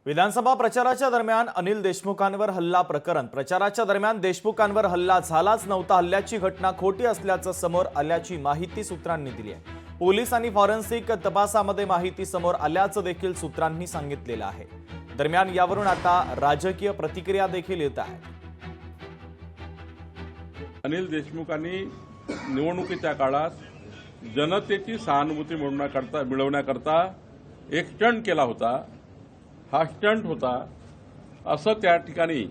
विधानसभा प्रचाराच्या दरम्यान अनिल देशमुखांवर हल्ला प्रकरण। प्रचाराच्या दरम्यान देशमुखांवर हल्ला झालाच नव्हता। हल्ल्याची घटना खोटी असल्याचं समोर आल्याची माहिती सूत्रांनी दिली आहे। पोलीस आणि फॉरेन्सिक तपासामध्ये माहिती समोर आल्याचं देखील सूत्रांनी सांगितलेलं आहे। दरम्यान यावरून आता राजकीय प्रतिक्रिया देखील येत आहेत। अनिल देशमुखांनी निवडणुकीच्या काळात जनतेची सहानुभूती मिळवण्याकरता एक स्टंट केला होता। हा स्टंट होता असं त्या ठिकाणी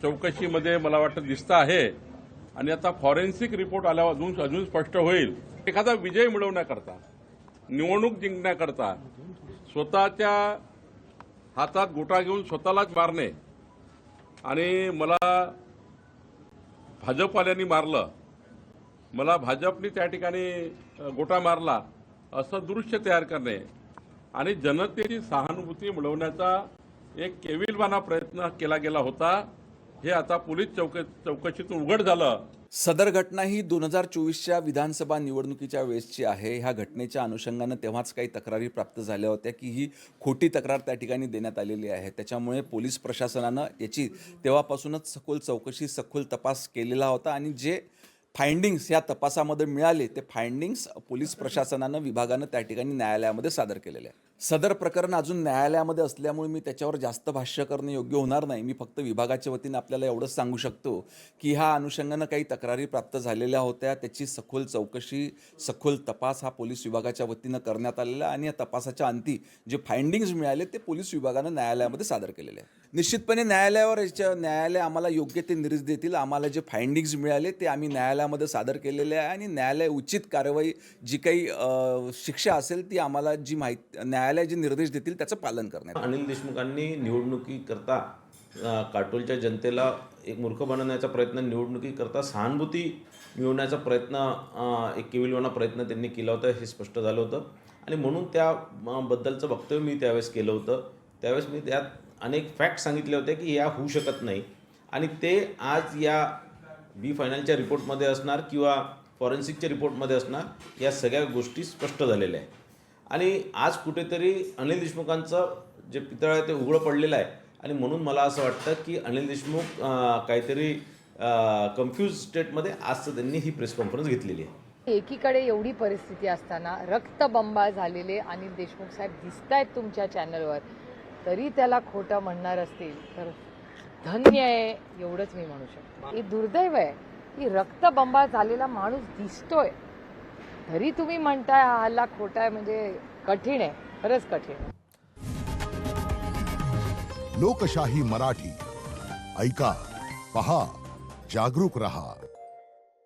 चौकशीमध्ये मला वाटतं दिसतं आहे। आणि आता फॉरेन्सिक रिपोर्ट आल्यावर अजून स्पष्ट होईल। एखादा विजय मिळवण्याकरता, निवडणूक जिंकण्याकरता स्वतःच्या हातात गोटा घेऊन स्वतःलाच मारणे आणि मला भाजपवाल्यांनी मारलं, मला भाजपने त्या ठिकाणी गोटा मारला असं दृश्य तयार करणे आणि जनतेची सहानुभूती मिळवण्याचा एक केविलवाना प्रयत्न केला गेला होता। हे आता पोलीस चौकशीतून उघड झालं। सदर घटना ही 2024च्या विधानसभा निवडणुकीच्या वेळेसची आहे। ह्या घटनेच्या अनुषंगाने तेव्हाच काही तक्रारी प्राप्त झाल्या होत्या की ही खोटी तक्रार त्या ठिकाणी देण्यात आलेली आहे। त्याच्यामुळे पोलीस प्रशासनानं याची तेव्हापासूनच सखोल चौकशी, सखोल तपास केलेला होता आणि जे फाइंडिंग्स या तपासामध्ये मिळाले ते फाइंडिंग्स पोलीस प्रशासनानं, विभागानं त्या ठिकाणी न्यायालयामध्ये सादर केलेले आहे। सदर प्रकरण अजून न्यायालयामध्ये असल्यामुळे मी त्याच्यावर जास्त भाष्य करणे योग्य होणार नाही। मी फक्त विभागाच्या वतीने आपल्याला एवढंच सांगू शकतो की ह्या अनुषंगानं काही तक्रारी प्राप्त झालेल्या होत्या, त्याची सखोल चौकशी, सखोल तपास हा पोलीस विभागाच्या वतीनं करण्यात आलेला आणि या तपासाच्या अंती जे फाइंडिंग्स मिळाले ते पोलीस विभागानं न्यायालयामध्ये सादर केलेले आहे। निश्चितपणे न्यायालय आम्हाला योग्य ते निर्देश देतील। आम्हाला जे फाइंडिंग्स मिळाले ते आम्ही न्यायालयामध्ये सादर केलेले आहे आणि न्यायालय उचित कारवाई, जी काही शिक्षा असेल ती आम्हाला, जी माहिती न्यायालय जे निर्देश देतील त्याचं पालन करण्यात। अनिल देशमुखांनी निवडणुकीकरता काटोलच्या जनतेला एक मूर्ख बनवण्याचा प्रयत्न, निवडणुकीकरता सहानुभूती मिळवण्याचा प्रयत्न, एक केविलवाना प्रयत्न त्यांनी केला होता हे स्पष्ट झालं होतं आणि म्हणून त्याबद्दलचं वक्तव्य मी त्यावेळेस केलं होतं। त्यावेळेस मी त्यात अनेक फॅक्ट सांगितले होते की या होऊ शकत नाही आणि ते आज या बी फायनलच्या रिपोर्टमध्ये असणार किंवा फॉरेन्सिकच्या रिपोर्टमध्ये असणार, या सगळ्या गोष्टी स्पष्ट झालेल्या आहेत। आणि आज कुठेतरी अनिल देशमुखांचं जे पितळ आहे ते उघडं पडलेलं आहे आणि म्हणून मला असं वाटतं की अनिल देशमुख काहीतरी कन्फ्यूज स्टेटमध्ये आज त्यांनी ही प्रेस कॉन्फरन्स घेतलेली आहे। एकीकडे एवढी परिस्थिती असताना रक्तबंबाळ झालेले अनिल देशमुख साहेब दिसतायत तुमच्या चॅनलवर, तरी त्याला खोटं म्हणणार असतील तर धन्य आहे एवढंच मी म्हणू शकतो। हे दुर्दैव आहे की रक्तबंबाळ झालेला माणूस दिसतोय तरी तुम्ही म्हणताय हा हल्ला खोटा आहे, म्हणजे कठीण आहे, खरंच कठीण आहे। लोकशाही मराठी ऐका, पहा, जागरूक रहा।